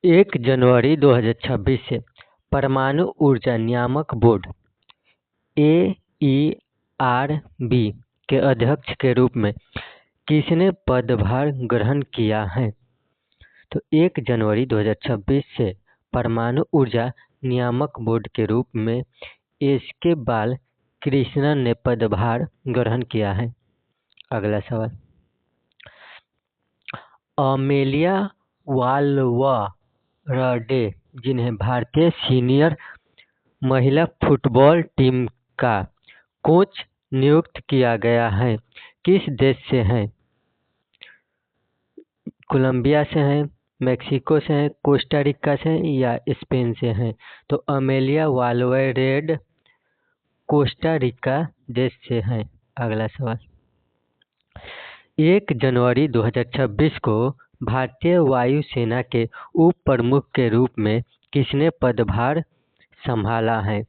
1 जनवरी 2026 से परमाणु ऊर्जा नियामक बोर्ड (AERB) के अध्यक्ष के रूप में किसने पदभार ग्रहण किया है? तो 1 जनवरी 2026 से परमाणु ऊर्जा नियामक बोर्ड के रूप में एस.के. बालकृष्णन ने पदभार ग्रहण किया है। अगला सवाल, अमेलिया वालवरडे जिन्हें भारतीय सीनियर महिला फुटबॉल टीम का कोच नियुक्त किया गया है, किस देश से हैं? कोलंबिया से हैं, मेक्सिको से हैं, कोस्टा रिका से हैं या स्पेन से हैं? तो अमेलिया वालवरडे कोस्टा रिका देश से हैं। अगला सवाल, 1 जनवरी 2026 को भारतीय वायुसेना के उप प्रमुख के रूप में किसने पदभार संभाला है?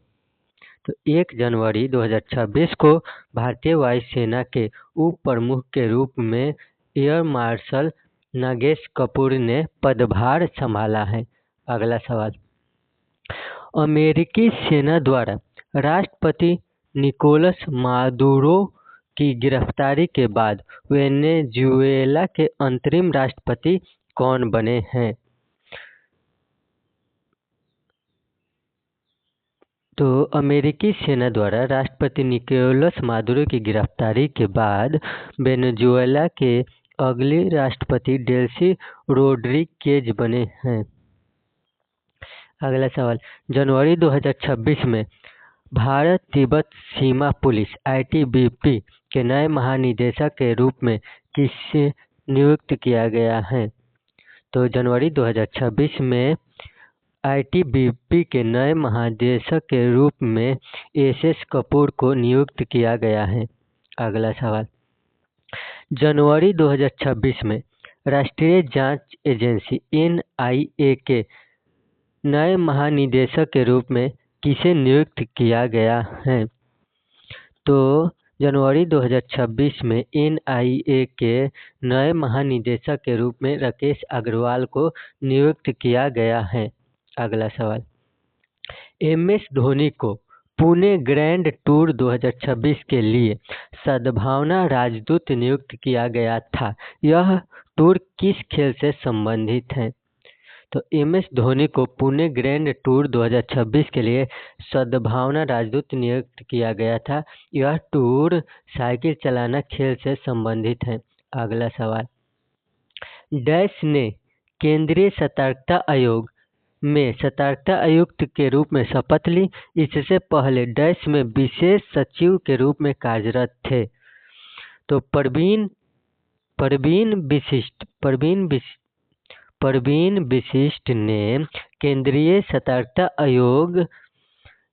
तो 1 जनवरी 2026 को भारतीय वायुसेना के उप प्रमुख के रूप में एयर मार्शल नागेश कपूर ने पदभार संभाला है। अगला सवाल, अमेरिकी सेना द्वारा राष्ट्रपति निकोलस मादुरो की गिरफ्तारी के बाद वेनेजुएला के अंतरिम राष्ट्रपति कौन बने हैं? तो अमेरिकी सेना द्वारा राष्ट्रपति निकोलस मादुरो की गिरफ्तारी के बाद वेनेजुएला के अगले राष्ट्रपति डेल्सी रोड्रिगेज बने हैं। अगला सवाल, जनवरी 2026 में भारत तिब्बत सीमा पुलिस (ITBP) के नए महानिदेशक के रूप में किसे नियुक्त किया गया है? तो जनवरी 2026 में ITBP के नए महानिदेशक के रूप में SS कपूर को नियुक्त किया गया है। अगला सवाल, जनवरी 2026 में राष्ट्रीय जांच एजेंसी NIA के नए महानिदेशक के रूप में किसे नियुक्त किया गया है? तो जनवरी 2026 में NIA के नए महानिदेशक के रूप में राकेश अग्रवाल को नियुक्त किया गया है। अगला सवाल, MS धोनी को पुणे ग्रैंड टूर 2026 के लिए सद्भावना राजदूत नियुक्त किया गया था। यह टूर किस खेल से संबंधित है? तो MS धोनी को पुणे ग्रैंड टूर 2026 के लिए सद्भावना राजदूत नियुक्त किया गया था। यह टूर साइकिल चलाना खेल से संबंधित है। अगला सवाल, डैश ने केंद्रीय सतर्कता आयोग में सतर्कता आयुक्त के रूप में शपथ ली। इससे पहले डैश में विशेष सचिव के रूप में कार्यरत थे। तो परवीन बिशिष्ट ने केंद्रीय सतर्कता आयोग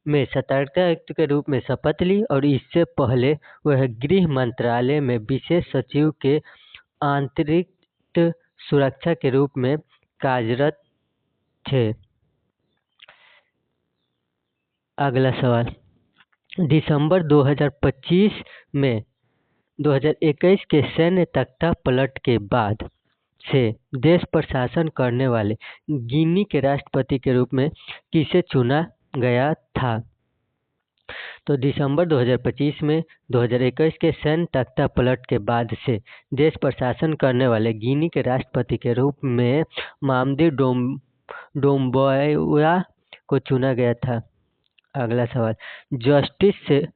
में सतर्कता आयुक्त के रूप में शपथ ली और इससे पहले वह गृह मंत्रालय में विशेष सचिव के आंतरिक सुरक्षा के रूप में कार्यरत थे। अगला सवाल, दिसंबर 2025 में 2021 के सैन्य तख्ता पलट के बाद से देश पर शासन करने वाले गिनी के राष्ट्रपति के रूप में किसे चुना गया था? तो दिसंबर 2025 में 2021 के सैन्य तख्ता पलट के बाद से देश पर शासन करने वाले गिनी के राष्ट्रपति के रूप में मामदी डोम्बोया को चुना गया था। अगला सवाल, जस्टिस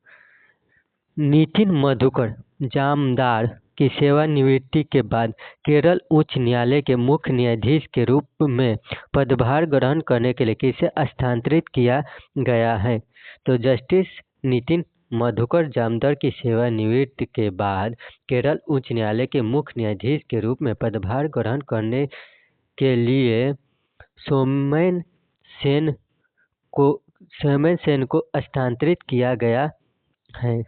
नितिन मधुकर जामदार की सेवानिवृत्ति के बाद केरल उच्च न्यायालय के मुख्य न्यायाधीश के रूप में पदभार ग्रहण करने के लिए किसे स्थानांतरित किया गया है? तो जस्टिस नितिन मधुकर जामदार की सेवानिवृत्ति के बाद केरल उच्च न्यायालय के मुख्य न्यायाधीश के रूप में पदभार ग्रहण करने के लिए सोमेन सेन को स्थानांतरित किया गया है।